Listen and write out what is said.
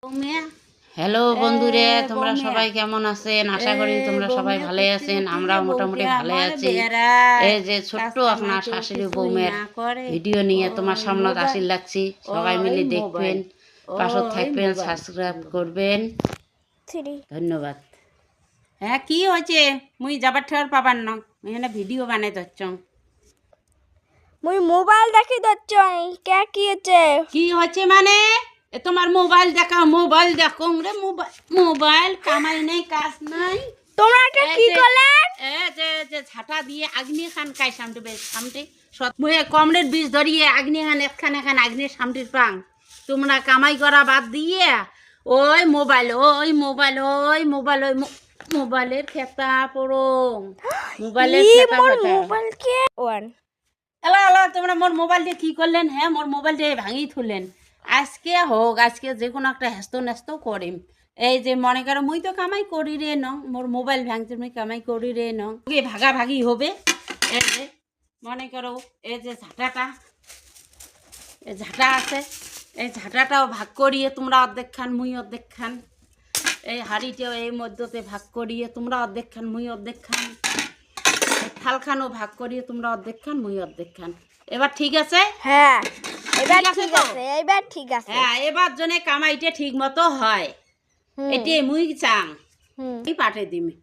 Hello বন্ধুরে, তোমরা সবাই কেমন আছেন? আশা করি তোমরা সবাই ভালো আছেন। আমরাও মোটামুটি ভালো আছি। এই যে ছোট্ট আপনার শাশুড়ি বৌমের ভিডিও নিয়ে তোমার সামনে আসির লাগছি। সবাই মিলে দেখবেন, পাশে থাকবেন, সাবস্ক্রাইব করবেন। ধন্যবাদ। হ্যাঁ, কি হয়েছে? মুই যাবার ঠেয়ার পাবার না, এখানে ভিডিও বানাই ধরছ। মুই মোবাইল দেখি দচ্ছ কে কি হচ্ছে? কি হচ্ছে মানে? এ তোমার মোবাইল দেখো রে। মোবাইল কামাই নেই, কাজ নাই। তোমরা এটা কি করলে? যে ঝাঁটা দিয়ে আগ্নি খান কাই সামটে বেশ সামটে মুয়ে কমরের বীজ ধরিয়ে আগ্নি খান এখান আগ্নির সামটির পাং। তোমরা কামাই করা বাদ দিয়ে ওই মোবাইলের খেতা পড়ো। মোবাইলের খেতা মোবাইল কে ওয়ান এলা তোমরা মোর মোবাইল দিয়ে কি করলেন? হ্যাঁ, মোর মোবাইল দিয়ে ভাঙি থুলেন। আজকে যে কোনো একটা হেস্ত করিম। এই যে মনে করো মুই তো কামাই করি রে ন, মোর মোবাইল ভাঙতে মুই কামাই করি রে ন, ভাগাভাগি হবে। এই যে মনে করো এই যে ঝাঁটা আছে, এই ঝাঁটাটাও ভাগ করিয়ে তোমরা অর্ধেক খান মুই অর্ধেক খান। এই হাঁড়িটাও এই মধ্যতে ভাগ করিয়ে তোমরা অর্ধেক খান মুই অর্ধেক খান। থালখানও ভাগ করিয়ে তোমরা অর্ধেক খান মুই অর্ধেক খান। এবার ঠিক আছে? হ্যাঁ, এবার ঠিক আছে। এবার ঠিক আছে। হ্যাঁ, এবার জন্য কামাইটা ঠিক মতো হয়। এটাই মুই চাং। পাঠে দিমি।